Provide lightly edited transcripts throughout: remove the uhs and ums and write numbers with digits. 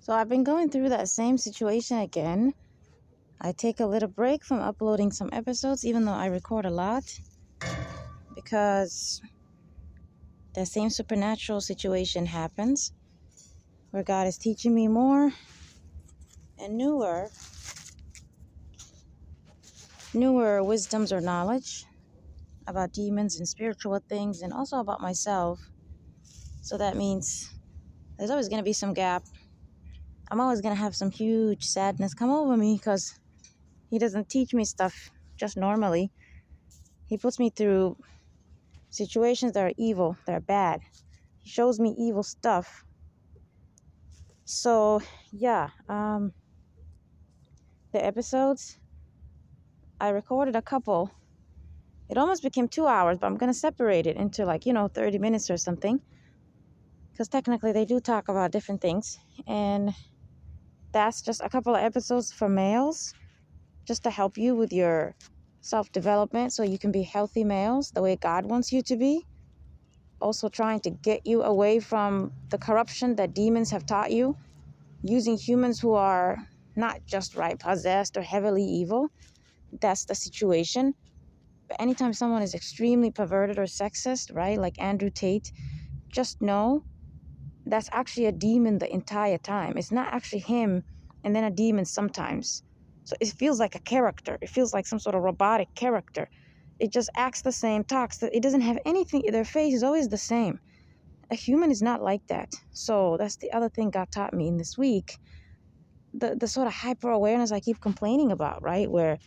So I've been going through that same situation again. I take a little break from uploading some episodes, even though I record a lot, because that same supernatural situation happens where God is teaching me more and newer wisdoms or knowledge about demons and spiritual things, and also about myself. So that means there's always going to be some gap. I'm always going to have some huge sadness come over me because He doesn't teach me stuff just normally. He puts me through situations that are evil, that are bad. He shows me evil stuff. So, yeah, the episodes, I recorded a couple. It almost became 2 hours, but I'm going to separate it into 30 minutes or something. Because technically they do talk about different things. And that's just a couple of episodes for males, just to help you with your self-development so you can be healthy males the way God wants you to be. Also trying to get you away from the corruption that demons have taught you, using humans who are not just possessed or heavily evil. That's the situation. But anytime someone is extremely perverted or sexist, right, like Andrew Tate, just know that's actually a demon the entire time. It's not actually him and then a demon sometimes. So it feels like a character. It feels like some sort of robotic character. It just acts the same, talks. It doesn't have anything. Their face is always the same. A human is not like that. So that's the other thing God taught me in this week. The sort of hyper awareness I keep complaining about, right? Where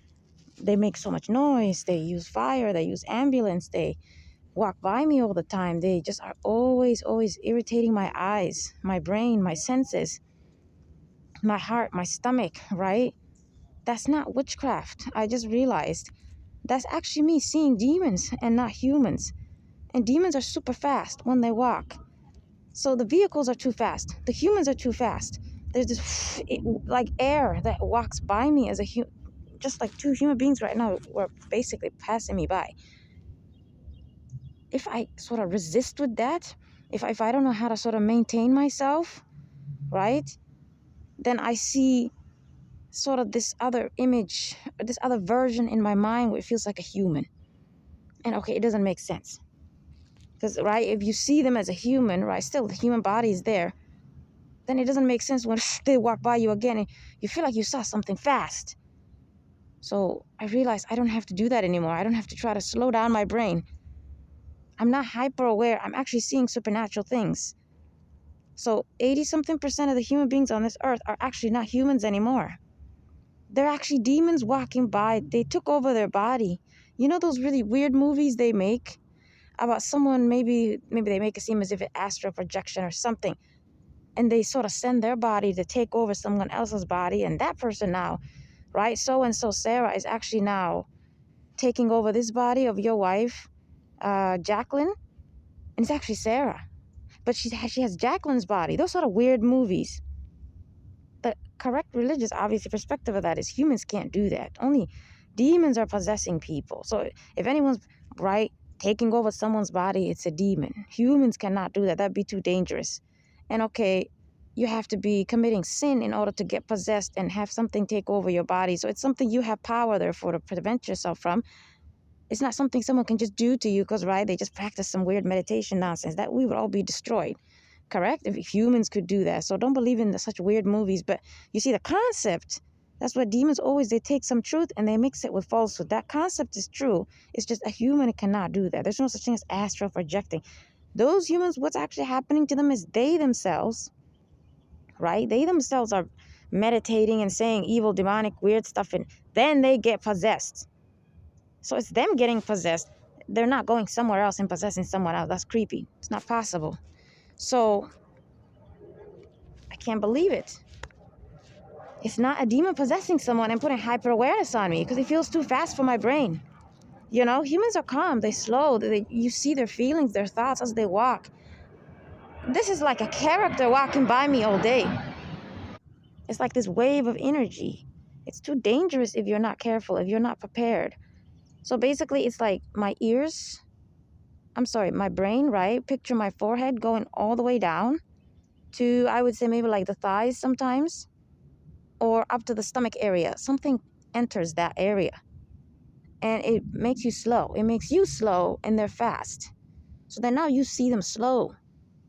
they make so much noise, they use fire, they use ambulance, they walk by me all the time. They just are always irritating my eyes, my brain, my senses, my heart, my stomach, right? That's not witchcraft. I just realized that's actually me seeing demons and not humans. And demons are super fast when they walk. So the vehicles are too fast. The humans are too fast. There's this like air that walks by me as just like two human beings right now were basically passing me by. If I sort of resist with that, if I don't know how to sort of maintain myself, right, then I see sort of this other image, this other version in my mind where it feels like a human. And okay, it doesn't make sense. Because, right, if you see them as a human, right, still the human body is there, then it doesn't make sense when they walk by you again and you feel like you saw something fast. So I realized I don't have to do that anymore. I don't have to try to slow down my brain. I'm not hyper aware. I'm actually seeing supernatural things. So 80-something% of the human beings on this earth are actually not humans anymore. They're actually demons walking by. They took over their body. You know those really weird movies they make about someone, maybe they make it seem as if it's astral projection or something, and they sort of send their body to take over someone else's body, and that person now, right, so-and-so Sarah is actually now taking over this body of your wife, Jacqueline, and it's actually Sarah. But she has Jacqueline's body. Those sort of weird movies. The correct religious, obviously, perspective of that is humans can't do that. Only demons are possessing people. So if anyone's, right, taking over someone's body, it's a demon. Humans cannot do that. That'd be too dangerous. And okay, you have to be committing sin in order to get possessed and have something take over your body. So it's something you have power, therefore, to prevent yourself from. It's not something someone can just do to you because, right, they just practice some weird meditation nonsense. That we would all be destroyed. Correct? If humans could do that. So don't believe in such weird movies. But you see, the concept, that's what demons always, they take some truth and they mix it with falsehood. That concept is true. It's just a human cannot do that. There's no such thing as astral projecting. Those humans, what's actually happening to them is they themselves, right? They themselves are meditating and saying evil, demonic, weird stuff, and then they get possessed. So it's them getting possessed. They're not going somewhere else and possessing someone else. That's creepy. It's not possible. So I can't believe it. It's not a demon possessing someone and putting hyper awareness on me because it feels too fast for my brain. You know, humans are calm. They slow. You see their feelings, their thoughts as they walk. This is like a character walking by me all day. It's like this wave of energy. It's too dangerous if you're not careful, if you're not prepared. So basically, it's like my brain, right? Picture my forehead going all the way down. to, I would say, maybe like the thighs sometimes, or up to the stomach area. Something enters that area and it makes you slow. It makes you slow and they're fast. So then now you see them slow.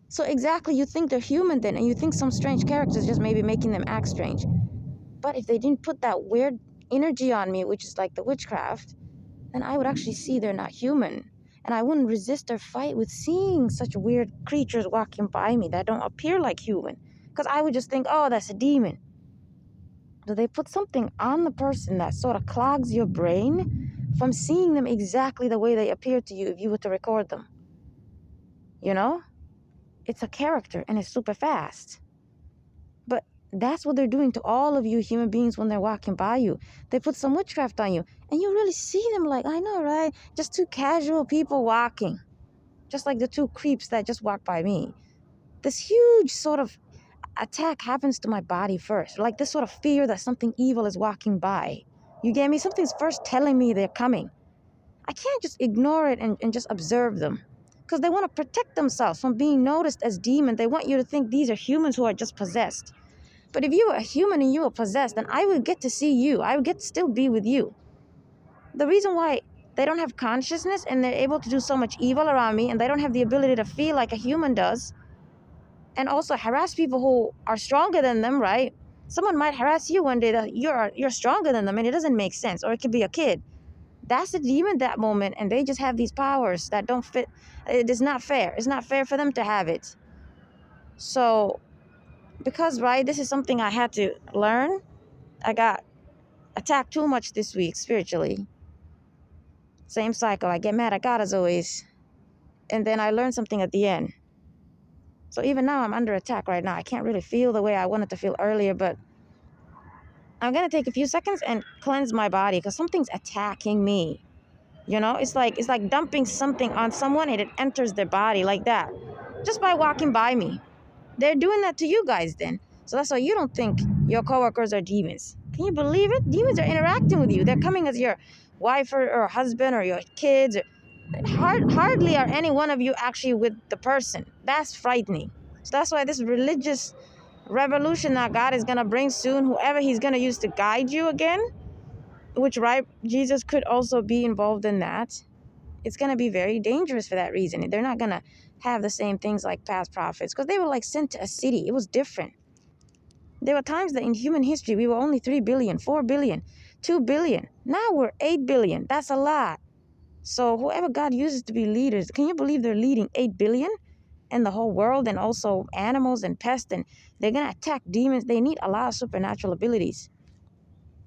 So exactly, you think they're human then, and you think some strange characters just maybe making them act strange. But if they didn't put that weird energy on me, which is like the witchcraft, then I would actually see they're not human. And I wouldn't resist or fight with seeing such weird creatures walking by me that don't appear like human. Because I would just think, oh, that's a demon. Do they put something on the person that sort of clogs your brain from seeing them exactly the way they appear to you if you were to record them? You know? It's a character and it's super fast. But that's what they're doing to all of you human beings when they're walking by you. They put some witchcraft on you and you really see them like, I know, right? Just two casual people walking. Just like the two creeps that just walked by me. This huge sort of attack happens to my body first. Like this sort of fear that something evil is walking by. You get me? Something's first telling me they're coming. I can't just ignore it and just observe them. Because they want to protect themselves from being noticed as demons. They want you to think these are humans who are just possessed. But if you were a human and you were possessed, then I would get to see you. I would get to still be with you. The reason why they don't have consciousness and they're able to do so much evil around me and they don't have the ability to feel like a human does and also harass people who are stronger than them, right? Someone might harass you one day that you're stronger than them and it doesn't make sense. Or it could be a kid. That's a demon that moment and they just have these powers that don't fit. It is not fair. It's not fair for them to have it. So, because, right, this is something I had to learn. I got attacked too much this week spiritually. Same cycle. I get mad at God as always. And then I learned something at the end. So even now I'm under attack right now. I can't really feel the way I wanted to feel earlier, but I'm going to take a few seconds and cleanse my body because something's attacking me. You know, it's like dumping something on someone and it enters their body like that. Just by walking by me. They're doing that to you guys then. So that's why you don't think your coworkers are demons. Can you believe it? Demons are interacting with you. They're coming as your wife or husband or your kids. Hardly are any one of you actually with the person. That's frightening. So that's why this religious revolution that God is going to bring soon, whoever he's going to use to guide you again, which, right, Jesus could also be involved in that. It's going to be very dangerous for that reason. They're not going to have the same things like past prophets because they were like sent to a city. It was different. There were times that in human history, we were only 3 billion, 4 billion, 2 billion. Now we're 8 billion. That's a lot. So whoever God uses to be leaders, can you believe they're leading 8 billion in the whole world and also animals and pests and they're going to attack demons. They need a lot of supernatural abilities.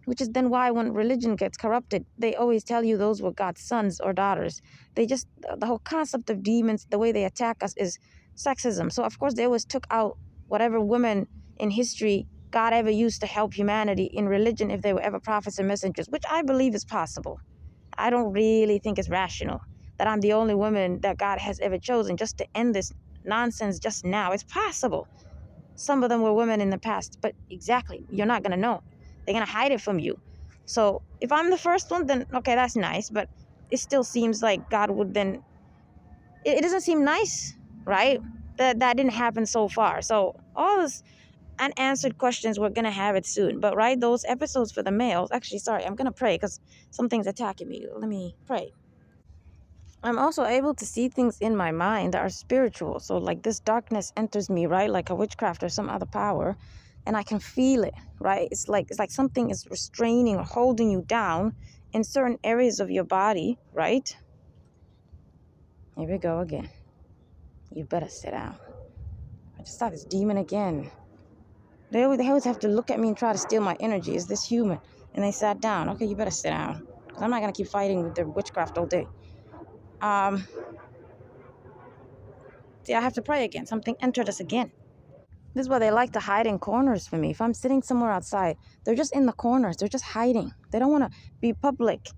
Which is then why when religion gets corrupted, they always tell you those were God's sons or daughters. The whole concept of demons, the way they attack us is sexism. So of course they always took out whatever women in history God ever used to help humanity in religion if they were ever prophets and messengers, which I believe is possible. I don't really think it's rational that I'm the only woman that God has ever chosen just to end this nonsense just now. It's possible. Some of them were women in the past, but exactly, you're not going to know. They're going to hide it from you. So if I'm the first one, then okay, that's nice, but it still seems like God would then, it doesn't seem nice, right? That didn't happen so far. So all this unanswered questions, we're going to have it soon. But right, those episodes for the males, actually, sorry, I'm going to pray because something's attacking me. Let me pray. I'm also able to see things in my mind that are spiritual. So like this darkness enters me, right? Like a witchcraft or some other power. And I can feel it, right? It's like something is restraining or holding you down in certain areas of your body, right? Here we go again. You better sit down. I just saw this demon again. They always have to look at me and try to steal my energy. Is this human? And they sat down. Okay, you better sit down. Because I'm not going to keep fighting with their witchcraft all day. See, I have to pray again. Something entered us again. This is why they like to hide in corners for me. If I'm sitting somewhere outside, they're just in the corners. They're just hiding. They don't want to be public.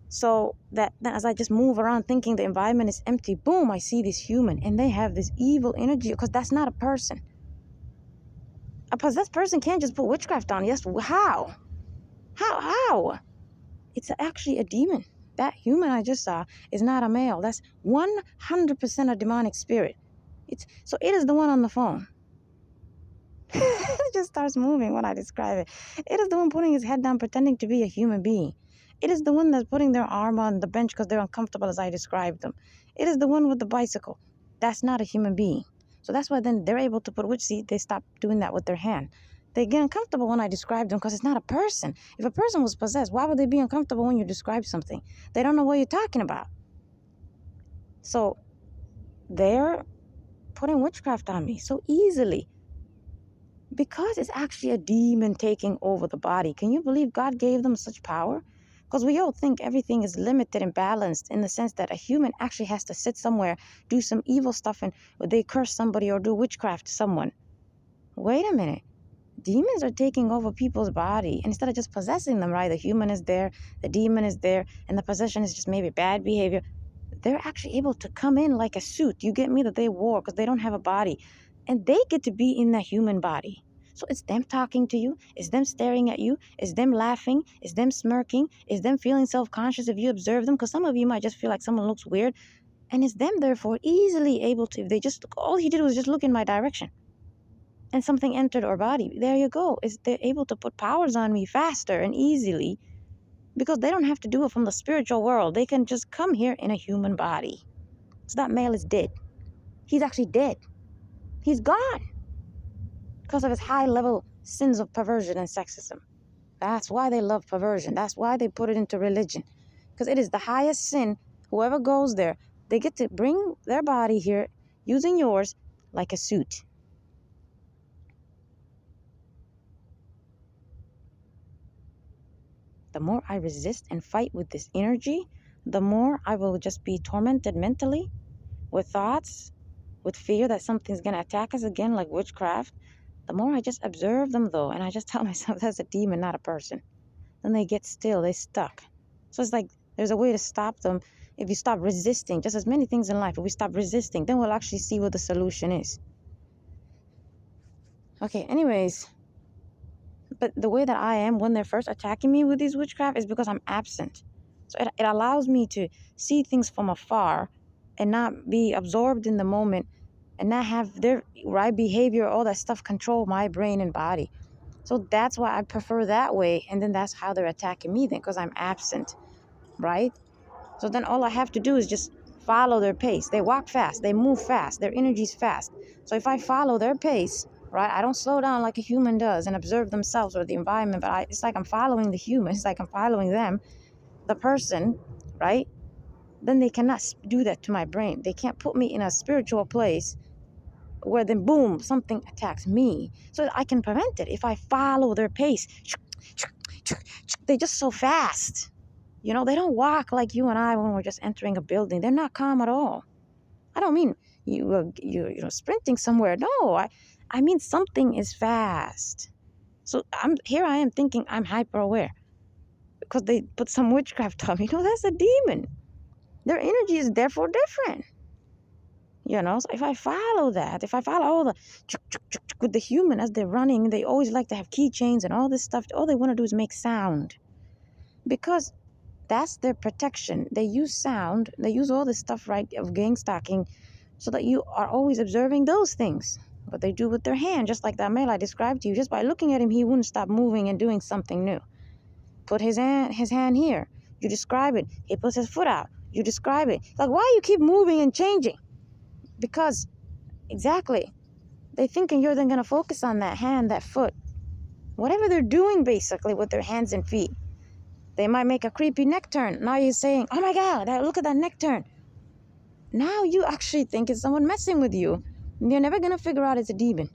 So that then as I just move around thinking the environment is empty, boom, I see this human. And they have this evil energy because that's not a person. A possessed person can't just put witchcraft on you. That's how? How? It's actually a demon. That human I just saw is not a male. That's 100% a demonic spirit. So it is the one on the phone. just starts moving when I describe it. It is the one putting his head down, pretending to be a human being. It is the one that's putting their arm on the bench because they're uncomfortable as I described them. It is the one with the bicycle. That's not a human being. So that's why then they're able to put which seat, they stop doing that with their hand. They get uncomfortable when I describe them because it's not a person. If a person was possessed, why would they be uncomfortable when you describe something? They don't know what you're talking about. So they're putting witchcraft on me so easily because it's actually a demon taking over the body. Can you believe God gave them such power? Because we all think everything is limited and balanced in the sense that a human actually has to sit somewhere, do some evil stuff, and they curse somebody or do witchcraft to someone. Wait a minute. Demons are taking over people's body. And instead of just possessing them, right? The human is there, the demon is there, and the possession is just maybe bad behavior. They're actually able to come in like a suit. You get me? That they wore because they don't have a body. And they get to be in the human body. So it's them talking to you. It's them staring at you. It's them laughing. It's them smirking. It's them feeling self-conscious if you observe them. Because some of you might just feel like someone looks weird. And it's them, therefore, easily able to, if they just, all he did was just look in my direction. And something entered our body. There you go. They're able to put powers on me faster and easily because they don't have to do it from the spiritual world. They can just come here in a human body. So that male is dead. He's actually dead. He's gone because of his high-level sins of perversion and sexism. That's why they love perversion. That's why they put it into religion, because it is the highest sin. Whoever goes there, they get to bring their body here using yours like a suit. The more I resist and fight with this energy, the more I will just be tormented mentally with thoughts, with fear that something's going to attack us again, like witchcraft. The more I just observe them, though, and I just tell myself that's a demon, not a person. Then they get still, they stuck. So it's like there's a way to stop them. If you stop resisting, just as many things in life, if we stop resisting, then we'll actually see what the solution is. Okay, anyways. But the way that I am when they're first attacking me with these witchcraft is because I'm absent. So it allows me to see things from afar and not be absorbed in the moment and not have their right behavior, all that stuff control my brain and body. So that's why I prefer that way. And then that's how they're attacking me then, because I'm absent, right? So then all I have to do is just follow their pace. They walk fast, they move fast, their energy's fast. So if I follow their pace, right, I don't slow down like a human does and observe themselves or the environment, but it's like I'm following the human. It's like I'm following them, the person, right? Then they cannot do that to my brain. They can't put me in a spiritual place where then boom, something attacks me. So I can prevent it if I follow their pace. They're just so fast. You know, they don't walk like you and I when we're just entering a building. They're not calm at all. I don't mean you sprinting somewhere. No, I mean something is fast. So I am thinking I'm hyper aware because they put some witchcraft on me. No, that's a demon. Their energy is therefore different. You know, so if I follow that, if I follow all the with the human as they're running, they always like to have keychains and all this stuff. All they want to do is make sound because that's their protection. They use sound. They use all this stuff, right, of gang stalking so that you are always observing those things. But they do with their hand, just like that male I described to you. Just by looking at him, he wouldn't stop moving and doing something new. Put his hand here. You describe it. He puts his foot out. You describe it. Like, why you keep moving and changing? Because, exactly, they're thinking you're then going to focus on that hand, that foot. Whatever they're doing, basically, with their hands and feet. They might make a creepy neck turn. Now you're saying, oh my God, look at that neck turn. Now you actually think it's someone messing with you. You're never going to figure out it's a demon.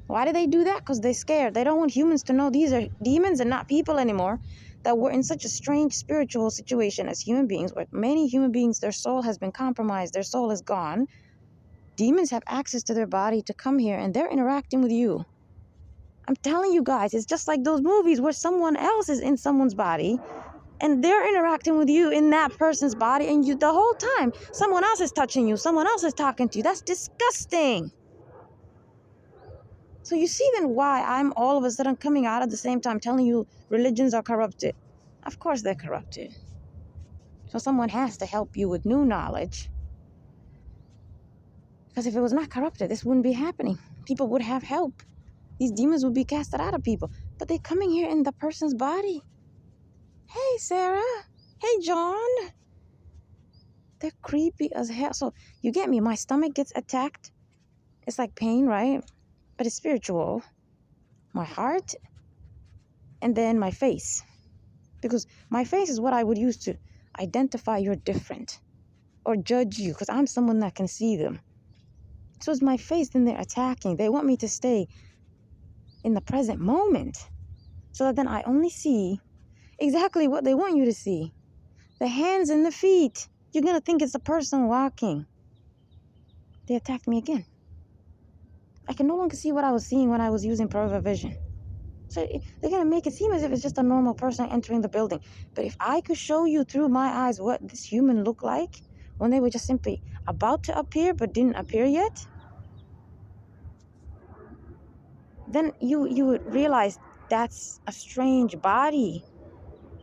Why do they do that? Because they're scared. They don't want humans to know these are demons and not people anymore. That we're in such a strange spiritual situation as human beings, where many human beings, their soul has been compromised. Their soul is gone. Demons have access to their body to come here, and they're interacting with you. I'm telling you guys, it's just like those movies where someone else is in someone's body, and they're interacting with you in that person's body, and you the whole time, someone else is touching you, someone else is talking to you. That's disgusting. So you see then why I'm all of a sudden coming out at the same time telling you religions are corrupted. Of course they're corrupted. So someone has to help you with new knowledge. Because if it was not corrupted, this wouldn't be happening. People would have help. these demons would be casted out of people. But they're coming here in the person's body. Hey, Sarah. Hey, John. They're creepy as hell. So you get me? My stomach gets attacked. It's like pain, right? But it's spiritual. My heart, and then my face. Because my face is what I would use to identify you're different or judge you, because I'm someone that can see them. So it's my face, then they're attacking. They want me to stay in the present moment so that then I only see exactly what they want you to see. The hands and the feet. You're going to think it's a person walking. They attacked me again. I can no longer see what I was seeing when I was using peripheral vision. So they're going to make it seem as if it's just a normal person entering the building. But if I could show you through my eyes what this human looked like when they were just simply about to appear but didn't appear yet, then you would realize that's a strange body.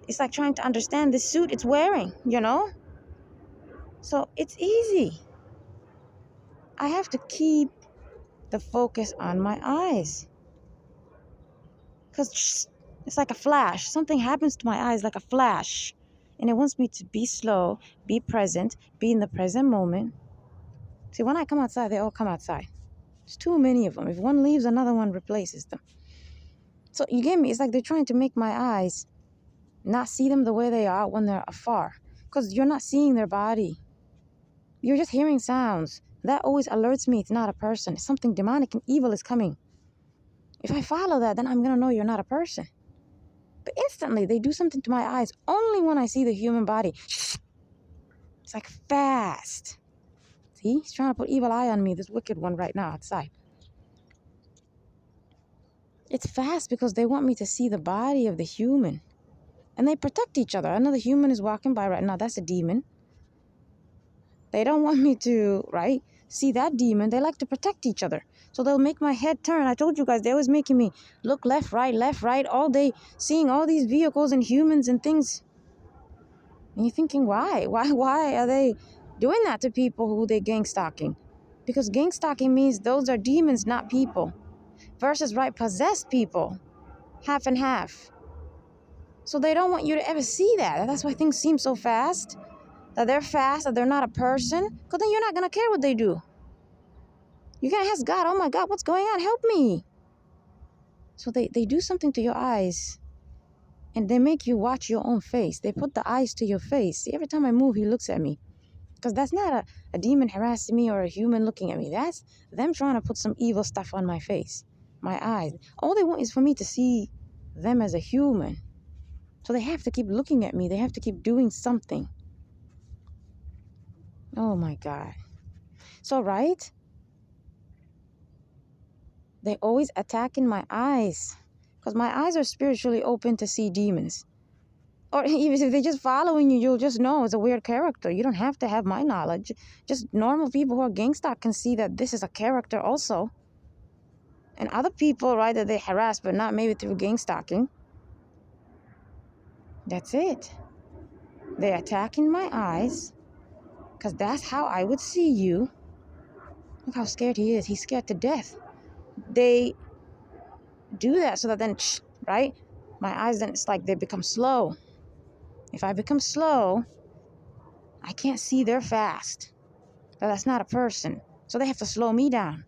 It's like trying to understand this suit it's wearing, you know? So it's easy. I have to keep the focus on my eyes. Because it's like a flash. Something happens to my eyes like a flash. And it wants me to be slow, be present, be in the present moment. See, when I come outside, they all come outside. There's too many of them. If one leaves, another one replaces them. So you get me? It's like they're trying to make my eyes not see them the way they are when they're afar. Because you're not seeing their body. You're just hearing sounds. That always alerts me it's not a person. Something demonic and evil is coming. If I follow that, then I'm going to know you're not a person. But instantly, they do something to my eyes only when I see the human body. It's like fast. See? He's trying to put evil eye on me, this wicked one right now outside. It's fast because they want me to see the body of the human. And they protect each other. Another human is walking by right now. That's a demon. They don't want me to, right, see that demon. They like to protect each other. So they'll make my head turn. I told you guys, they're always making me look left, right, all day, seeing all these vehicles and humans and things. And you're thinking, why? Why are they doing that to people who they're gang stalking? Because gang stalking means those are demons, not people. Versus, right, possessed people. Half and half. So they don't want you to ever see that. That's why things seem so fast. That they're fast, that they're not a person. Because then you're not going to care what they do. You're going to ask God, oh my God, what's going on? Help me. So they do something to your eyes. And they make you watch your own face. They put the eyes to your face. See, every time I move, he looks at me. Because that's not a demon harassing me or a human looking at me. That's them trying to put some evil stuff on my face. My eyes. All they want is for me to see them as a human. So they have to keep looking at me. They have to keep doing something. Oh my God. So, right? They always attacking my eyes. Because my eyes are spiritually open to see demons. Or even if they're just following you, you'll just know it's a weird character. You don't have to have my knowledge. Just normal people who are gangsta can see that this is a character also. And other people, right, that they harass, but not maybe through gang stalking. That's it. They're attacking my eyes. Because that's how I would see you. Look how scared he is. He's scared to death. They do that so that then, right, my eyes, then it's like they become slow. If I become slow, I can't see they're fast. But that's not a person. So they have to slow me down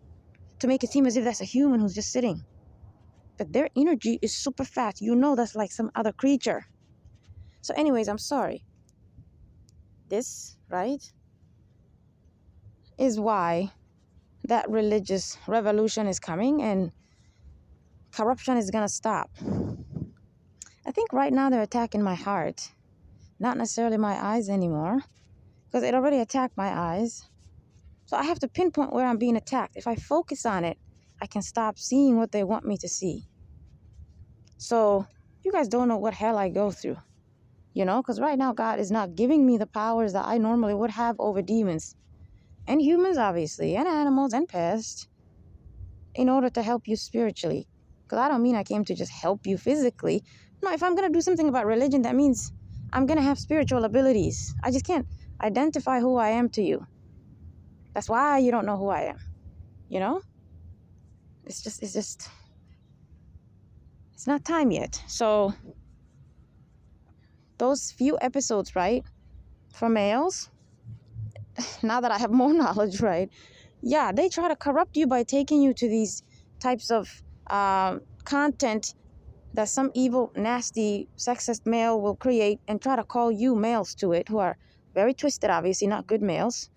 to make it seem as if that's a human who's just sitting. But their energy is super fast. You know that's like some other creature. So anyways, I'm sorry. This, right, is why that religious revolution is coming and corruption is going to stop. I think right now they're attacking my heart. Not necessarily my eyes anymore. Because it already attacked my eyes. So I have to pinpoint where I'm being attacked. If I focus on it, I can stop seeing what they want me to see. So you guys don't know what hell I go through. You know, because right now God is not giving me the powers that I normally would have over demons. And humans, obviously. And animals and pests. In order to help you spiritually. Because I don't mean I came to just help you physically. No, if I'm going to do something about religion, that means I'm going to have spiritual abilities. I just can't identify who I am to you. That's why you don't know who I am. You know? It's just It's not time yet. So those few episodes, right, for males, now that I have more knowledge, right, yeah, they try to corrupt you by taking you to these types of content that some evil, nasty, sexist male will create and try to call you males to it, who are very twisted, obviously, not good males.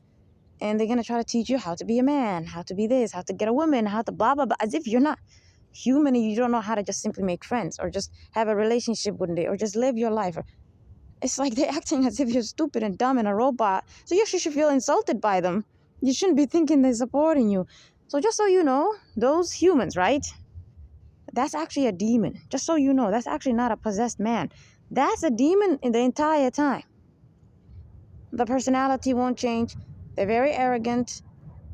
And they're going to try to teach you how to be a man, how to be this, how to get a woman, how to blah, blah, blah, as if you're not human and you don't know how to just simply make friends or just have a relationship one day or just live your life. It's like they're acting as if you're stupid and dumb and a robot. So you actually should feel insulted by them. You shouldn't be thinking they're supporting you. So just so you know, those humans, right? That's actually a demon. Just so you know, that's actually not a possessed man. That's a demon in the entire time. The personality won't change. They're very arrogant.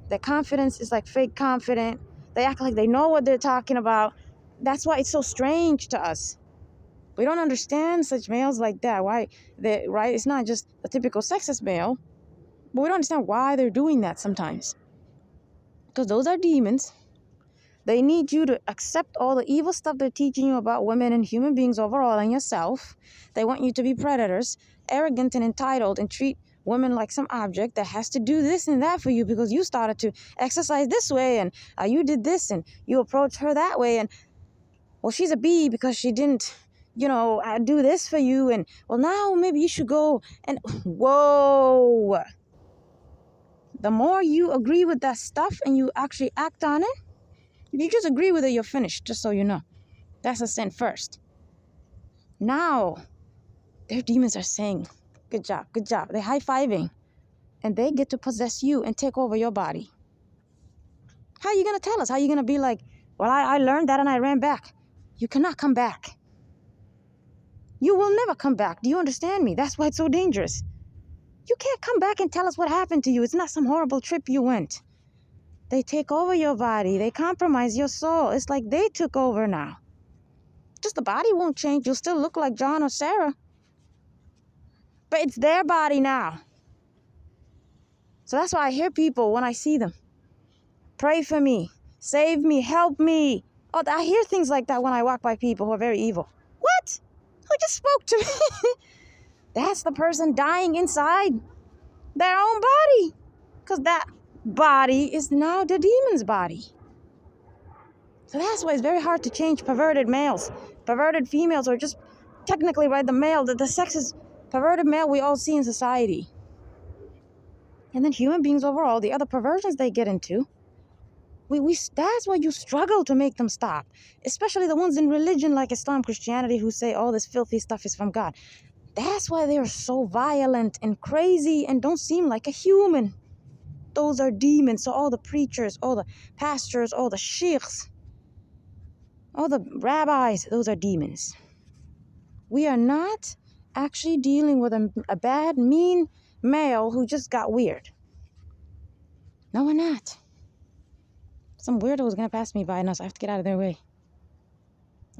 Their confidence is like fake confident. They act like they know what they're talking about. That's why it's so strange to us. We don't understand such males like that. Why they right? It's not just a typical sexist male, but we don't understand why they're doing that sometimes. Because those are demons. They need you to accept all the evil stuff they're teaching you about women and human beings overall and yourself. They want you to be predators, arrogant and entitled, and treat women like some object that has to do this and that for you because you started to exercise this way and you did this and you approached her that way. And, well, she's a bee because she didn't, do this for you. And, well, now maybe you should go. And, whoa. The more you agree with that stuff and you actually act on it, if you just agree with it, you're finished, just so you know. That's a sin first. Now, their demons are saying, good job, good job. They're high-fiving. And they get to possess you and take over your body. How are you going to tell us? How are you going to be like, well, I learned that and I ran back. You cannot come back. You will never come back. Do you understand me? That's why it's so dangerous. You can't come back and tell us what happened to you. It's not some horrible trip you went. They take over your body. They compromise your soul. It's like they took over now. Just the body won't change. You'll still look like John or Sarah. But it's their body now. So that's why I hear people when I see them. Pray for me. Save me. Help me. Oh, I hear things like that when I walk by people who are very evil. What? Who just spoke to me? That's the person dying inside their own body. Because that body is now the demon's body. So that's why it's very hard to change perverted males. Perverted females are just technically, right, the male, the sexist perverted male we all see in society. And then human beings overall, the other perversions they get into, that's why you struggle to make them stop. Especially the ones in religion like Islam, Christianity, who say all this filthy stuff is from God. That's why they are so violent and crazy and don't seem like a human. Those are demons. So all the preachers, all the pastors, all the sheikhs, all the rabbis, those are demons. We are not actually dealing with a bad, mean male who just got weird. No, we're not. Some weirdo was going to pass me by now, so I have to get out of their way.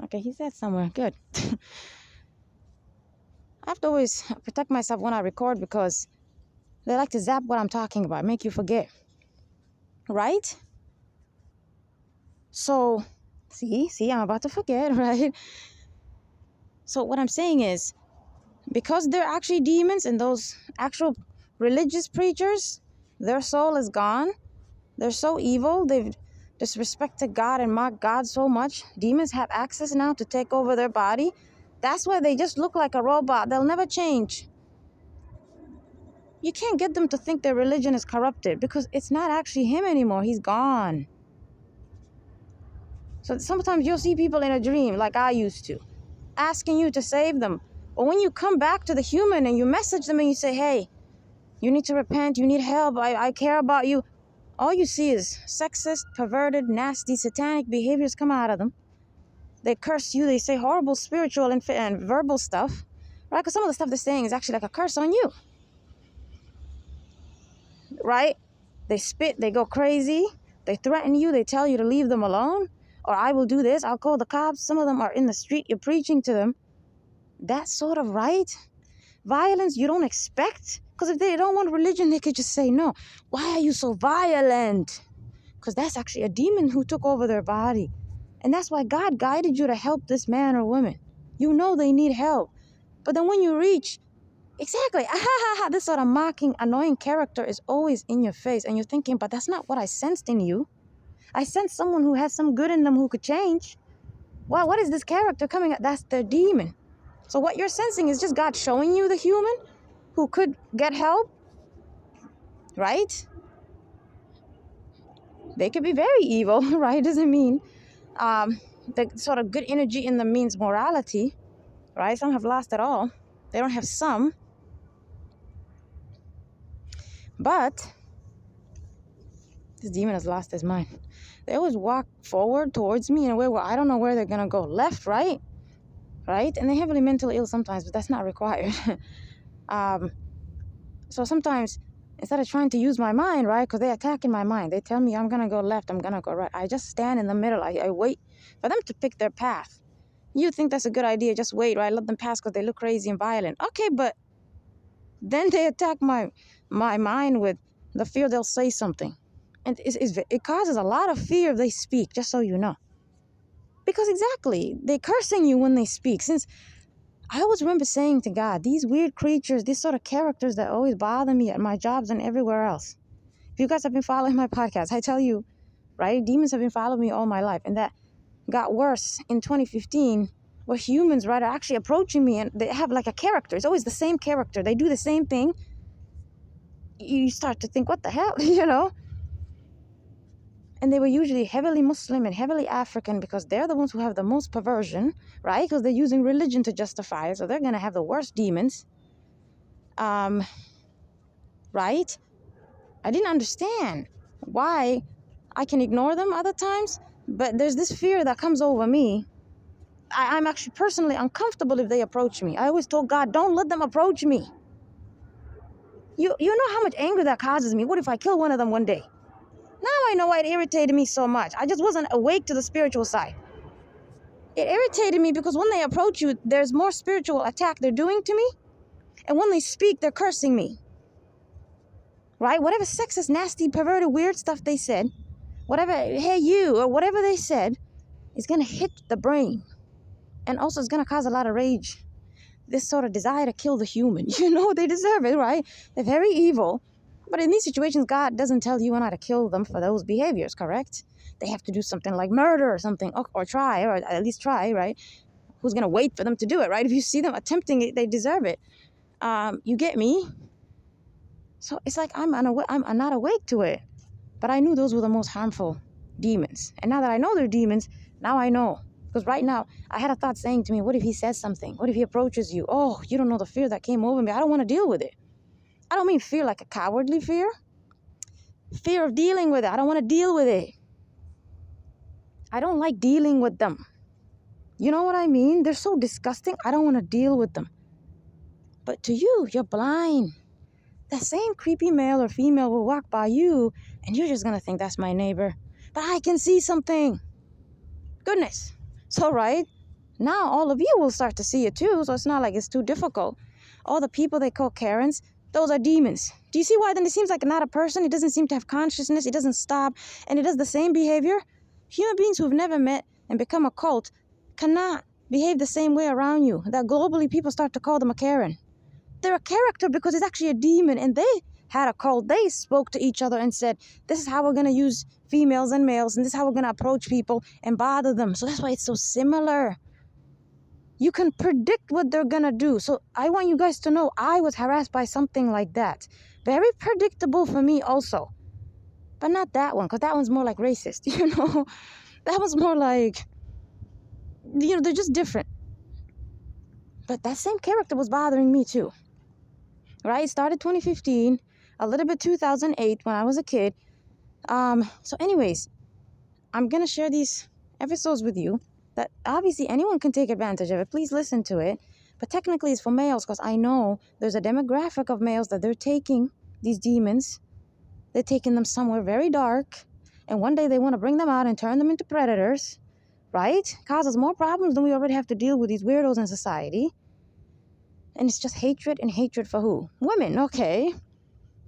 Okay, he's at somewhere. Good. I have to always protect myself when I record because they like to zap what I'm talking about, make you forget. Right? So, see, I'm about to forget, right? So what I'm saying is, because they're actually demons and those actual religious preachers, their soul is gone. They're so evil. They've disrespected God and mocked God so much. Demons have access now to take over their body. That's why they just look like a robot. They'll never change. You can't get them to think their religion is corrupted because it's not actually him anymore. He's gone. So sometimes you'll see people in a dream, like I used to, asking you to save them. But when you come back to the human and you message them and you say, hey, you need to repent, you need help, I care about you, all you see is sexist, perverted, nasty, satanic behaviors come out of them. They curse you, they say horrible spiritual and verbal stuff, right? Because some of the stuff they're saying is actually like a curse on you, right? They spit, they go crazy, they threaten you, they tell you to leave them alone, or I will do this, I'll call the cops. Some of them are in the street, you're preaching to them. That's sort of right. Violence you don't expect. Because if they don't want religion, they could just say no. Why are you so violent? Because that's actually a demon who took over their body. And that's why God guided you to help this man or woman. You know they need help. But then when you reach, exactly, this sort of mocking, annoying character is always in your face. And you're thinking, but that's not what I sensed in you. I sensed someone who has some good in them who could change. Well, what is this character coming at? That's their demon. So what you're sensing is just God showing you the human who could get help, right? They could be very evil, right? Doesn't mean the sort of good energy in them means morality, right? Some have lost it all. They don't have some. But this demon has lost his mind. They always walk forward towards me in a way where I don't know where they're going to go. Left, right? And they're heavily mentally ill sometimes, but that's not required. So sometimes, instead of trying to use my mind, right, because they attack in my mind, they tell me I'm going to go left, I'm going to go right. I just stand in the middle. I wait for them to pick their path. You think that's a good idea, just wait, right? Let them pass because they look crazy and violent. Okay, but then they attack my mind with the fear they'll say something. And it causes a lot of fear if they speak, just so you know. Because exactly, they're cursing you when they speak. Since I always remember saying to God, these weird creatures, these sort of characters that always bother me at my jobs and everywhere else. If you guys have been following my podcast, I tell you, right, demons have been following me all my life. And that got worse in 2015, where humans, right, are actually approaching me and they have like a character. It's always the same character. They do the same thing. You start to think, what the hell, you know? And they were usually heavily Muslim and heavily African because they're the ones who have the most perversion, right? Because they're using religion to justify it. So they're going to have the worst demons. Right? I didn't understand why I can ignore them other times. But there's this fear that comes over me. I'm actually personally uncomfortable if they approach me. I always told God, don't let them approach me. You know how much anger that causes me. What if I kill one of them one day? Now I know why it irritated me so much. I just wasn't awake to the spiritual side. It irritated me because when they approach you, there's more spiritual attack they're doing to me. And when they speak, they're cursing me. Right? Whatever sexist, nasty, perverted, weird stuff they said, whatever, hey you, or whatever they said, is going to hit the brain. And also it's going to cause a lot of rage. This sort of desire to kill the human. You know, they deserve it, right? They're very evil. But in these situations, God doesn't tell you and I to kill them for those behaviors, correct? They have to do something like murder or something, or try, or at least try, right? Who's going to wait for them to do it, right? If you see them attempting it, they deserve it. You get me? So it's like I'm not awake to it. But I knew those were the most harmful demons. And now that I know they're demons, now I know. Because right now, I had a thought saying to me, what if he says something? What if he approaches you? Oh, you don't know the fear that came over me. I don't want to deal with it. I don't mean fear like a cowardly fear. Fear of dealing with it. I don't want to deal with it. I don't like dealing with them. You know what I mean? They're so disgusting. I don't want to deal with them. But to you, you're blind. That same creepy male or female will walk by you and you're just going to think that's my neighbor. But I can see something. Goodness. So, right? Now all of you will start to see it too. So it's not like it's too difficult. All the people they call Karens, those are demons. Do you see why then it seems like not a person? It doesn't seem to have consciousness. It doesn't stop. And it does the same behavior. Human beings who've never met and become a cult cannot behave the same way around you. That globally people start to call them a Karen. They're a character because it's actually a demon. And they had a cult. They spoke to each other and said, this is how we're going to use females and males. And this is how we're going to approach people and bother them. So that's why it's so similar. You can predict what they're going to do. So I want you guys to know I was harassed by something like that. Very predictable for me also. But not that one, because that one's more like racist, you know. That one's more like, you know, they're just different. But that same character was bothering me too. Right? It started 2015, a little bit 2008 when I was a kid. So anyways, I'm going to share these episodes with you that obviously anyone can take advantage of it. Please listen to it. But technically it's for males because I know there's a demographic of males that they're taking these demons. They're taking them somewhere very dark. And one day they want to bring them out and turn them into predators. Right? Causes more problems than we already have to deal with these weirdos in society. And it's just hatred, and hatred for who? Women, okay.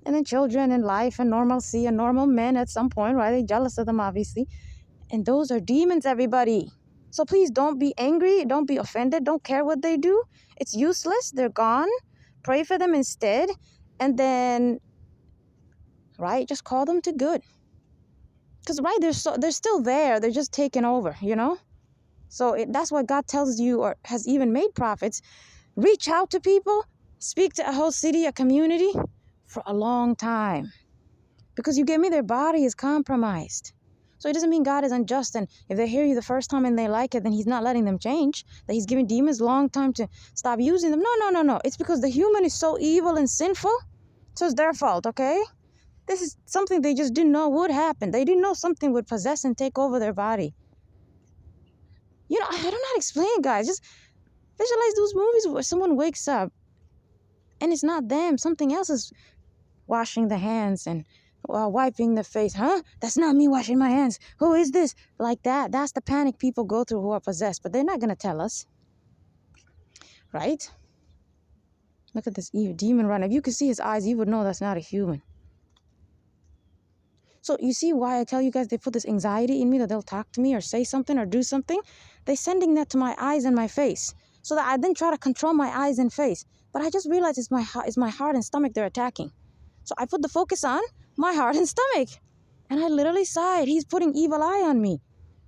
And then children and life and normalcy and normal men at some point, right? They're jealous of them, obviously. And those are demons, everybody. So please don't be angry. Don't be offended. Don't care what they do. It's useless. They're gone. Pray for them instead. And then, right, just call them to good. Because, right, they're still there. They're just taking over, you know? So that's what God tells you, or has even made prophets. Reach out to people. Speak to a whole city, a community for a long time. Because you get me, their body is compromised. So it doesn't mean God is unjust, and if they hear you the first time and they like it, then he's not letting them change, that he's giving demons a long time to stop using them. No. It's because the human is so evil and sinful, so it's their fault, okay? This is something they just didn't know would happen. They didn't know something would possess and take over their body. You know, I don't know how to explain, guys. Just visualize those movies where someone wakes up and it's not them. Something else is washing the hands and wiping the face. Huh? That's not me washing my hands. Who is this? Like that. That's the panic people go through who are possessed. But they're not going to tell us. Right? Look at this evil demon run. If you could see his eyes, you would know that's not a human. So you see why I tell you guys they put this anxiety in me that they'll talk to me or say something or do something? They're sending that to my eyes and my face. So that I then try to control my eyes and face. But I just realized it's my heart and stomach they're attacking. So I put the focus on my heart and stomach. And I literally sighed. He's putting evil eye on me.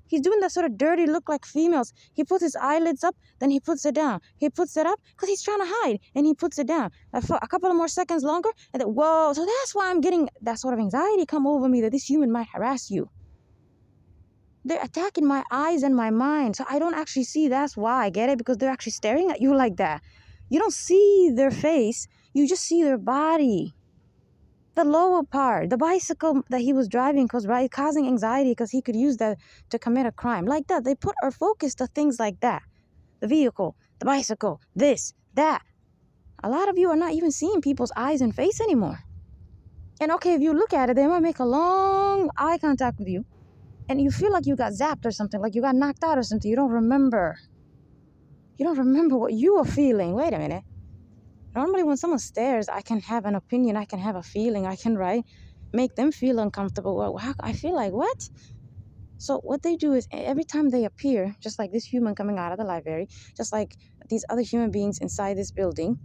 He's doing that sort of dirty look like females. He puts his eyelids up, then he puts it down. He puts it up because he's trying to hide, and he puts it down. For a couple of more seconds longer, and then, whoa. So that's why I'm getting that sort of anxiety come over me that this human might harass you. They're attacking my eyes and my mind. So I don't actually see. That's why I get it, because they're actually staring at you like that. You don't see their face. You just see their body. The lower part, the bicycle that he was driving, causing anxiety because he could use that to commit a crime. Like that, they put our focus to things like that. The vehicle, the bicycle, this, that. A lot of you are not even seeing people's eyes and face anymore. And okay, if you look at it, they might make a long eye contact with you. And you feel like you got zapped or something, like you got knocked out or something. You don't remember. You don't remember what you were feeling. Wait a minute. Normally when someone stares, I can have an opinion, I can have a feeling, I can, right, make them feel uncomfortable. Well, I feel like, what? So what they do is every time they appear, just like this human coming out of the library, just like these other human beings inside this building,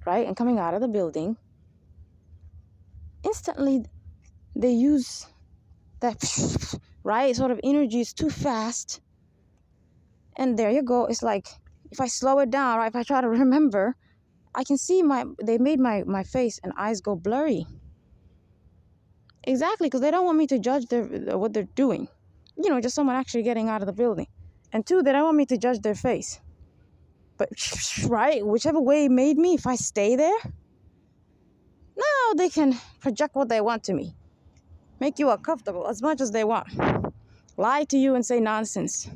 right, and coming out of the building, instantly they use that, right, sort of energy is too fast. And there you go. It's like, if I slow it down, right, if I try to remember, I can see they made my face and eyes go blurry. Exactly, because they don't want me to judge what they're doing. You know, just someone actually getting out of the building. And two, they don't want me to judge their face. But, right, whichever way it made me, if I stay there, now they can project what they want to me. Make you uncomfortable as much as they want. Lie to you and say nonsense.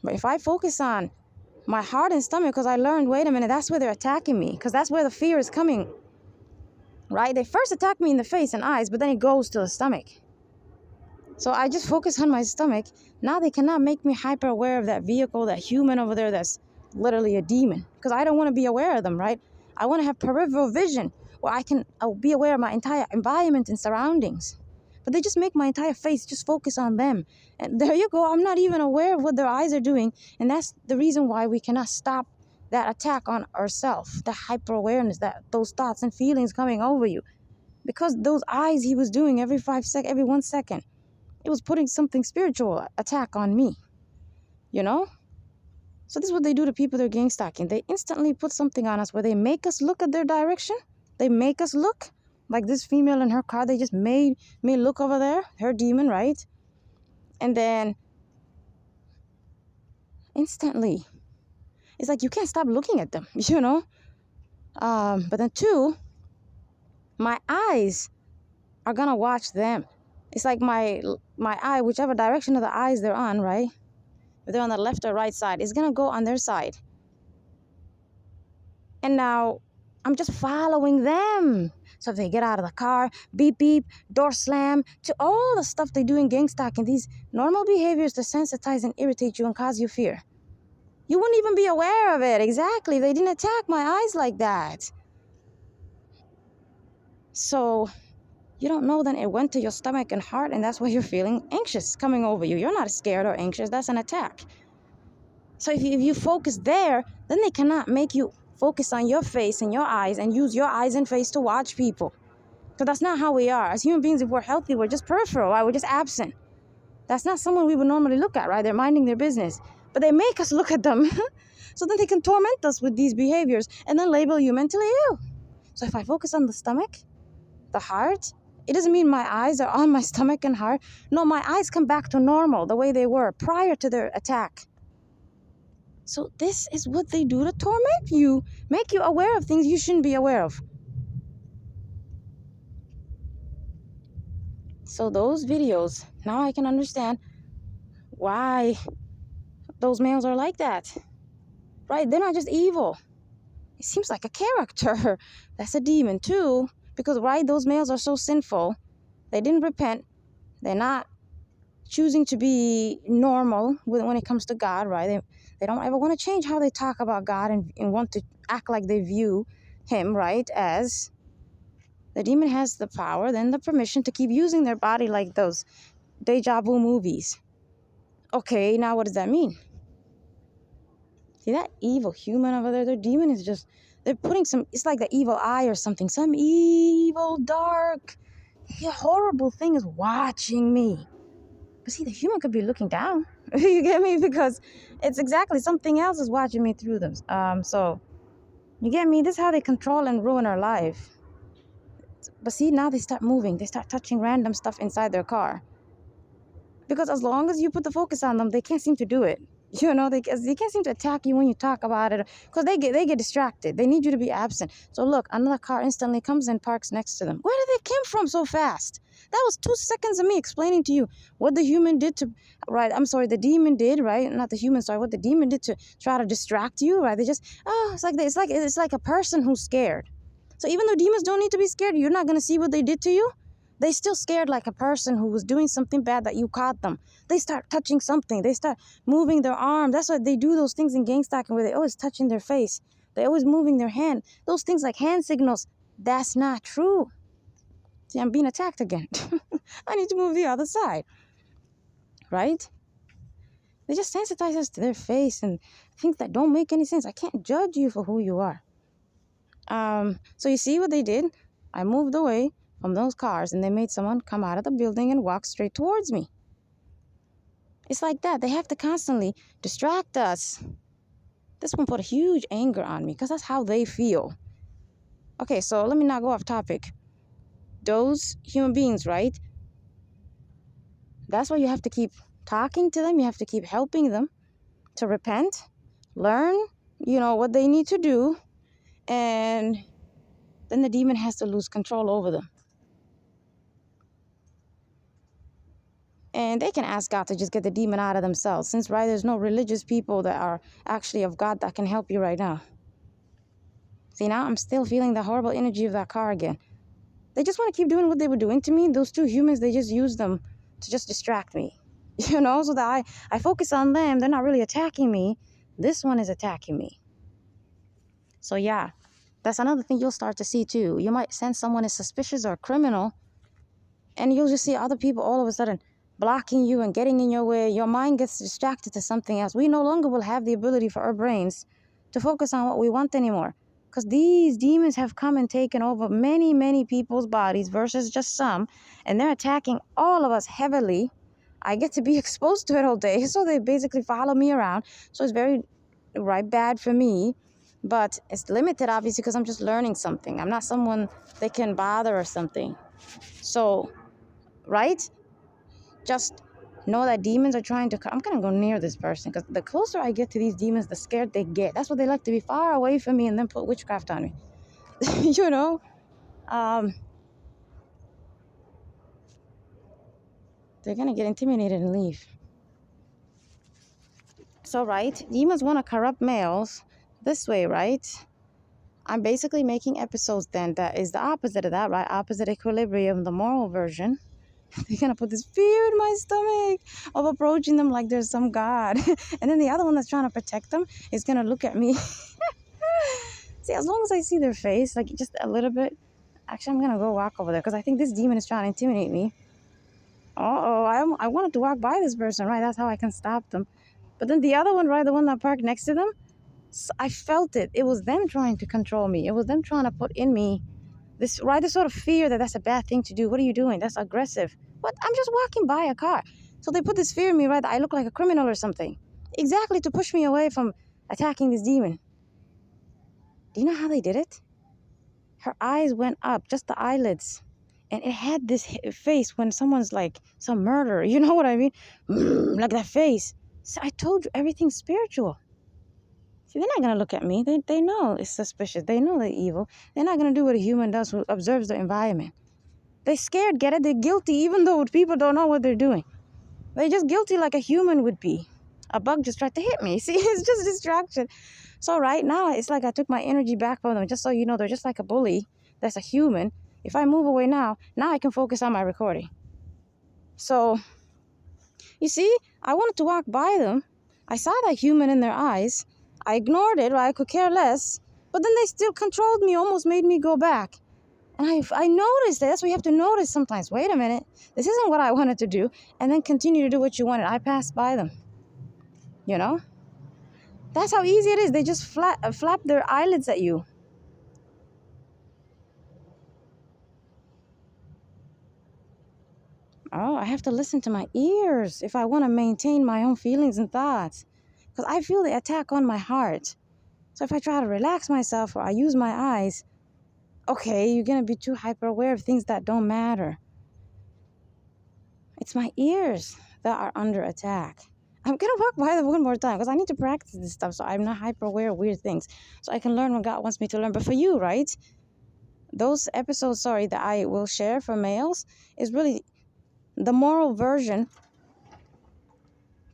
But if I focus on my heart and stomach, because I learned, wait a minute, that's where they're attacking me, because that's where the fear is coming, right? They first attack me in the face and eyes, but then it goes to the stomach. So I just focus on my stomach. Now they cannot make me hyper aware of that vehicle, that human over there that's literally a demon, because I don't want to be aware of them, right? I want to have peripheral vision where I can be aware of my entire environment and surroundings. But they just make my entire face just focus on them. And there you go. I'm not even aware of what their eyes are doing. And that's the reason why we cannot stop that attack on ourselves, the hyper awareness, that those thoughts and feelings coming over you. Because those eyes he was doing every 1 second, it was putting something spiritual attack on me, you know? So this is what they do to people they're gang stalking. They instantly put something on us where they make us look at their direction. They make us look. Like this female in her car, they just made me look over there, her demon, right? And then instantly, it's like you can't stop looking at them, you know? But then two, my eyes are gonna watch them. It's like my eye, whichever direction of the eyes they're on, right? If they're on the left or right side, it's gonna go on their side. And now I'm just following them. So if they get out of the car, beep, beep, door slam, to all the stuff they do in gang stalking, these normal behaviors to sensitize and irritate you and cause you fear. You wouldn't even be aware of it. Exactly. They didn't attack my eyes like that. So you don't know, then it went to your stomach and heart, and that's why you're feeling anxious coming over you. You're not scared or anxious. That's an attack. So if you focus there, then they cannot make you focus on your face and your eyes and use your eyes and face to watch people. Because that's not how we are. As human beings, if we're healthy, we're just peripheral, right? We're just absent. That's not someone we would normally look at, right? They're minding their business. But they make us look at them so then they can torment us with these behaviors and then label you mentally ill. So if I focus on the stomach, the heart, it doesn't mean my eyes are on my stomach and heart. No, my eyes come back to normal, the way they were prior to their attack. So this is what they do to torment you, make you aware of things you shouldn't be aware of. So those videos, now I can understand why those males are like that, right? They're not just evil. It seems like a character. That's a demon too, because, right, those males are so sinful. They didn't repent. They're not choosing to be normal when it comes to God, right? They don't ever want to change how they talk about God and want to act like they view him, right, as the demon has the power, then the permission to keep using their body like those deja vu movies. Okay, now what does that mean? See, that evil human over there, their demon is just, they're putting some, it's like the evil eye or something. Some evil, dark, horrible thing is watching me. But see, the human could be looking down. You get me? Because it's exactly something else is watching me through them. So, you get me? This is how they control and ruin our life. But see, now they start moving. They start touching random stuff inside their car. Because as long as you put the focus on them, they can't seem to do it. You know, they can't seem to attack you when you talk about it. Because they get distracted. They need you to be absent. So look, another car instantly comes and parks next to them. Where did they come from so fast? That was 2 seconds of me explaining to you what the human did to, right, I'm sorry, the demon did, right? Not the human, sorry, what the demon did to try to distract you, right? They just, it's like a person who's scared. So even though demons don't need to be scared, you're not going to see what they did to you. They still scared like a person who was doing something bad that you caught them. They start touching something. They start moving their arm. That's why they do those things in gang stalking where they always touching their face. They always moving their hand. Those things like hand signals, that's not true. See, I'm being attacked again. I need to move the other side. Right? They just sensitize us to their face and things that don't make any sense. I can't judge you for who you are. So you see what they did? I moved away from those cars and they made someone come out of the building and walk straight towards me. It's like that. They have to constantly distract us. This one put a huge anger on me because that's how they feel. Okay, so let me not go off topic. Those human beings, right? That's why you have to keep talking to them. You have to keep helping them to repent, learn, what they need to do. And then the demon has to lose control over them. And they can ask God to just get the demon out of themselves. Since, right, there's no religious people that are actually of God that can help you right now. See, now I'm still feeling the horrible energy of that car again. They just want to keep doing what they were doing to me. Those 2 humans, they just use them to just distract me. So that I focus on them. They're not really attacking me. This one is attacking me. So yeah, that's another thing you'll start to see too. You might sense someone is suspicious or criminal. And you'll just see other people all of a sudden blocking you and getting in your way. Your mind gets distracted to something else. We no longer will have the ability for our brains to focus on what we want anymore. Because these demons have come and taken over many, many people's bodies versus just some. And they're attacking all of us heavily. I get to be exposed to it all day. So they basically follow me around. So it's very, right, bad for me. But it's limited, obviously, because I'm just learning something. I'm not someone they can bother or something. So, right? Just know that demons are trying to... I'm going to go near this person because the closer I get to these demons, the scared they get. That's what they like, to be far away from me and then put witchcraft on me. They're going to get intimidated and leave. So, right, demons want to corrupt males this way, right? I'm basically making episodes then that is the opposite of that, right? Opposite equilibrium, the moral version. They're going to put this fear in my stomach of approaching them like there's some God. And then the other one that's trying to protect them is going to look at me. See, as long as I see their face, like just a little bit, Actually, I'm gonna go walk over there because I think this demon is trying to intimidate me. I wanted to walk by this person, right? That's how I can stop them. But then the other one, right, the one that parked next to them, I felt it. It was them trying to control me. It was them trying to put in me this, right, this sort of fear that that's a bad thing to do. What are you doing? That's aggressive. What? I'm just walking by a car. So they put this fear in me, right, that I look like a criminal or something. Exactly, to push me away from attacking this demon. Do you know how they did it? Her eyes went up, just the eyelids. And it had this face when someone's like some murderer. You know what I mean? Like that face. So I told you, everything's spiritual. See, they're not going to look at me. They know it's suspicious. They know they're evil. They're not going to do what a human does who observes the environment. They're scared, get it? They're guilty, even though people don't know what they're doing. They're just guilty like a human would be. A bug just tried to hit me. See, it's just distraction. So right now, it's like I took my energy back from them. Just so you know, they're just like a bully. That's a human. If I move away now I can focus on my recording. So, you see, I wanted to walk by them. I saw that human in their eyes. I ignored it, or I could care less. But then they still controlled me, almost made me go back. And I noticed that. That's what you have to notice sometimes. Wait a minute. This isn't what I wanted to do. And then continue to do what you wanted. I passed by them. You know? That's how easy it is. They just flap their eyelids at you. Oh, I have to listen to my ears if I want to maintain my own feelings and thoughts. Because I feel the attack on my heart. So if I try to relax myself or I use my eyes, okay, you're going to be too hyper aware of things that don't matter. It's my ears that are under attack. I'm going to walk by them one more time because I need to practice this stuff so I'm not hyper aware of weird things. So I can learn what God wants me to learn. But for you, right? Those episodes, that I will share for males is really the moral version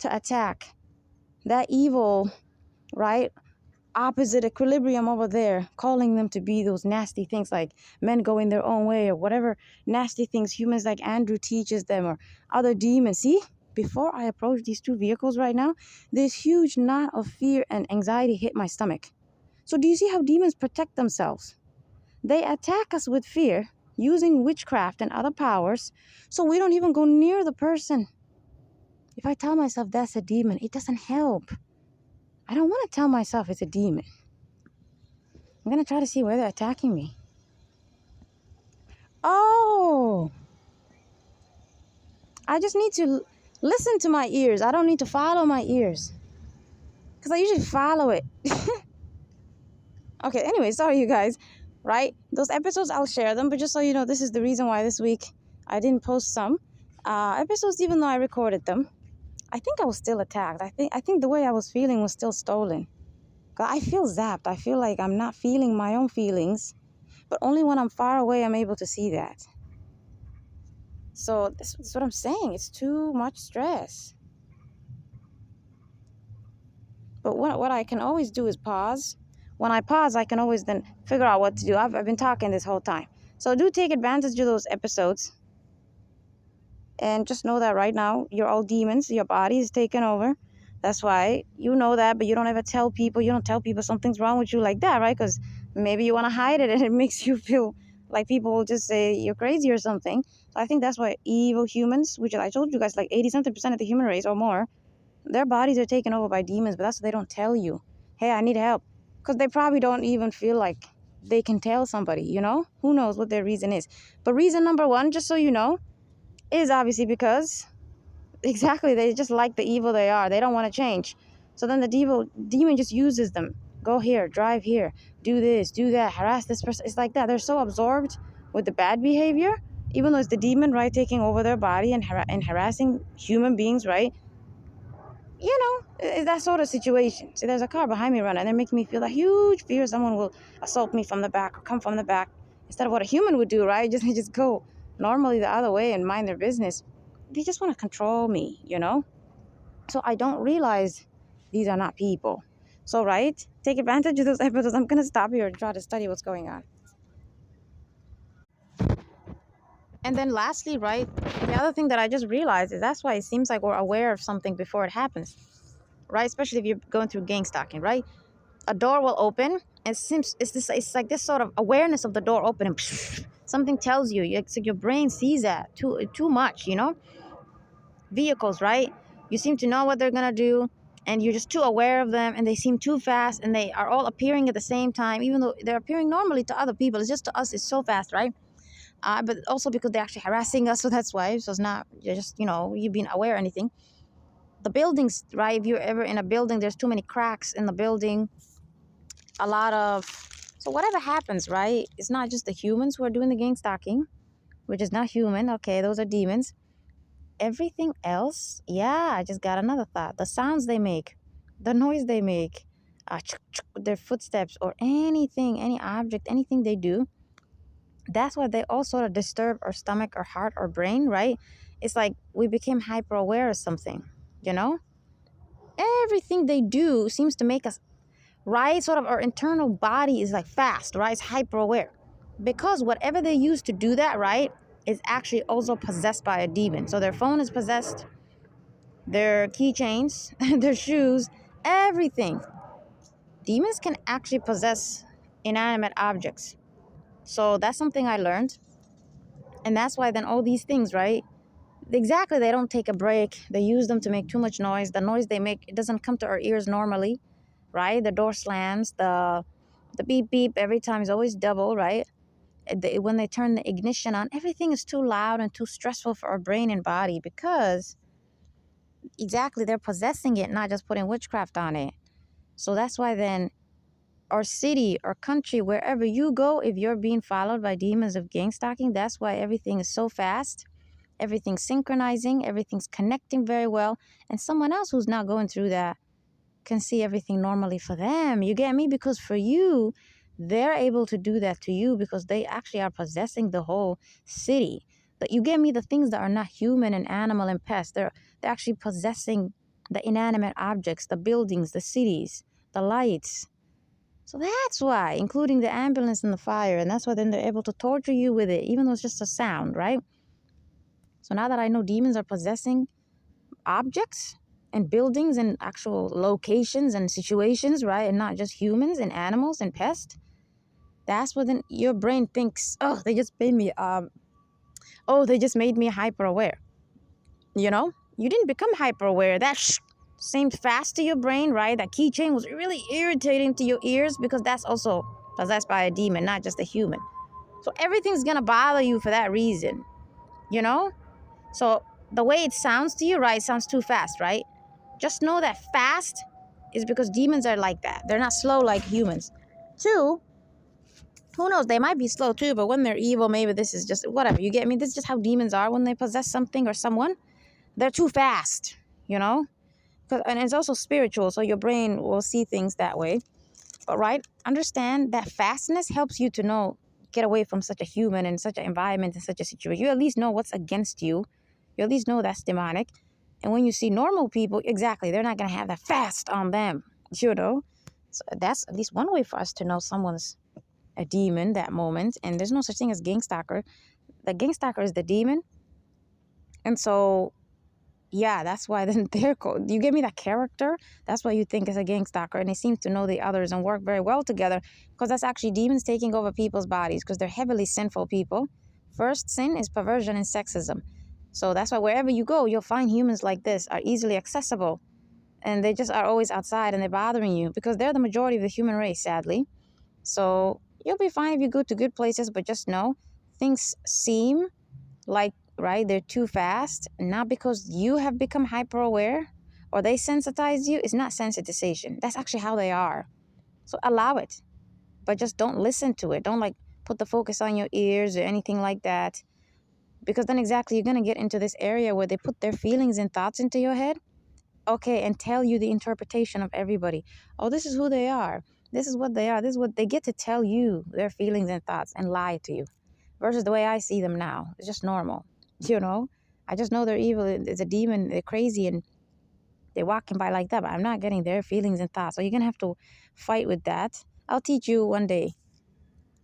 to attack that evil, right? Opposite equilibrium over there, calling them to be those nasty things like men going their own way or whatever nasty things humans like Andrew teaches them or other demons. See, before I approach these two vehicles right now, this huge knot of fear and anxiety hit my stomach. So do you see how demons protect themselves? They attack us with fear using witchcraft and other powers so we don't even go near the person. If I tell myself that's a demon, it doesn't help. I don't want to tell myself it's a demon. I'm going to try to see where they're attacking me. Oh, I just need to listen to my ears. I don't need to follow my ears. Because I usually follow it. Okay, anyway, sorry you guys. Right? Those episodes, I'll share them. But just so you know, this is the reason why this week I didn't post some episodes, even though I recorded them. I think I was still attacked. I think the way I was feeling was still stolen. I feel zapped. I feel like I'm not feeling my own feelings. But only when I'm far away, I'm able to see that. So that's what I'm saying. It's too much stress. But what I can always do is pause. When I pause, I can always then figure out what to do. I've been talking this whole time. So do take advantage of those episodes. And just know that right now, you're all demons. Your body is taken over. That's why you know that, but you don't ever tell people. You don't tell people something's wrong with you like that, right? Because maybe you want to hide it and it makes you feel like people will just say you're crazy or something. So I think that's why evil humans, which I told you guys, like 80-something% of the human race or more, their bodies are taken over by demons, but that's what they don't tell you. Hey, I need help. Because they probably don't even feel like they can tell somebody, you know? Who knows what their reason is. But reason number one, just so you know, is obviously because exactly they just like the evil they are. They don't want to change. So then the demon just uses them. Go here, drive here, do this, do that, harass this person. It's like that. They're so absorbed with the bad behavior, even though it's the demon, right, taking over their body and harassing human beings, right? You know, it's that sort of situation. See, there's a car behind me running, and they're making me feel a huge fear someone will assault me from the back or come from the back. Instead of what a human would do, right? They just go normally the other way and mind their business. They just want to control me, you know? So I don't realize these are not people. So, right, take advantage of those episodes. I'm going to stop here and try to study what's going on. And then lastly, right, the other thing that I just realized is that's why it seems like we're aware of something before it happens, right? Especially if you're going through gang stalking, right? A door will open and it's like this sort of awareness of the door opening. Something tells you. It's like your brain sees that too much, you know? Vehicles, right? You seem to know what they're gonna do, and you're just too aware of them, and they seem too fast, and they are all appearing at the same time, even though they're appearing normally to other people. It's just to us, it's so fast, right? But also because they're actually harassing us, so that's why. So it's not you're just, you being aware or anything. The buildings, right? If you're ever in a building, there's too many cracks in the building. A lot of So whatever happens, right? It's not just the humans who are doing the gang stalking, which is not human. Okay, those are demons. Everything else, yeah, I just got another thought. The sounds they make, the noise they make, their footsteps, or anything, any object, anything they do, that's why they all sort of disturb our stomach or heart or brain, right? It's like we became hyper aware of something, you know? Everything they do seems to make us, right? Sort of our internal body is like fast, right? It's hyper aware. Because whatever they use to do that, right, is actually also possessed by a demon. So their phone is possessed, their keychains, their shoes, everything. Demons can actually possess inanimate objects. So that's something I learned. And that's why then all these things, right? Exactly, they don't take a break. They use them to make too much noise. The noise they make, it doesn't come to our ears normally, right? The door slams, the beep beep every time is always double, right? When they turn the ignition on, everything is too loud and too stressful for our brain and body because exactly they're possessing it, not just putting witchcraft on it. So that's why then our city or country, wherever you go, if you're being followed by demons of gang stalking, that's why everything is so fast. Everything's synchronizing, everything's connecting very well. And someone else who's not going through that can see everything normally for them. You get me? Because for you, they're able to do that to you because they actually are possessing the whole city. But you get me? The things that are not human and animal and pests, they're actually possessing the inanimate objects, the buildings, the cities, the lights. So that's why, including the ambulance and the fire. And that's why then they're able to torture you with it, even though it's just a sound, right? So now that I know demons are possessing objects and buildings and actual locations and situations, right? And not just humans and animals and pests, that's what then your brain thinks, oh, they just made me hyper aware. You know? You didn't become hyper aware. That seemed fast to your brain, right? That keychain was really irritating to your ears because that's also possessed by a demon, not just a human. So everything's gonna bother you for that reason, you know? So the way it sounds to you, right, it sounds too fast, right? Just know that fast is because demons are like that. They're not slow like humans. Two, who knows, they might be slow too, but when they're evil, maybe this is just whatever. You get me? This is just how demons are when they possess something or someone. They're too fast, you know? And it's also spiritual, so your brain will see things that way. But right, understand that fastness helps you to know, get away from such a human and such an environment and such a situation. You at least know what's against you. You at least know that's demonic. And when you see normal people, exactly, they're not going to have that fast on them, you know? So that's at least one way for us to know someone's a demon that moment. And there's no such thing as gang stalker. The gang stalker is the demon. And so, yeah, that's why then they're called. You give me that character. That's why you think it's a gang stalker. And they seem to know the others and work very well together because that's actually demons taking over people's bodies because they're heavily sinful people. First sin is perversion and sexism. So that's why wherever you go, you'll find humans like this are easily accessible. And they just are always outside and they're bothering you because they're the majority of the human race, sadly. So you'll be fine if you go to good places, but just know things seem like, right, they're too fast, not because you have become hyper aware or they sensitize you. It's not sensitization. That's actually how they are. So allow it, but just don't listen to it. Don't like put the focus on your ears or anything like that. Because then exactly you're going to get into this area where they put their feelings and thoughts into your head. Okay, and tell you the interpretation of everybody. Oh, this is who they are. This is what they are. This is what they get to tell you, their feelings and thoughts, and lie to you. Versus the way I see them now. It's just normal. You know? I just know they're evil. It's a demon. They're crazy and they're walking by like that. But I'm not getting their feelings and thoughts. So you're going to have to fight with that. I'll teach you one day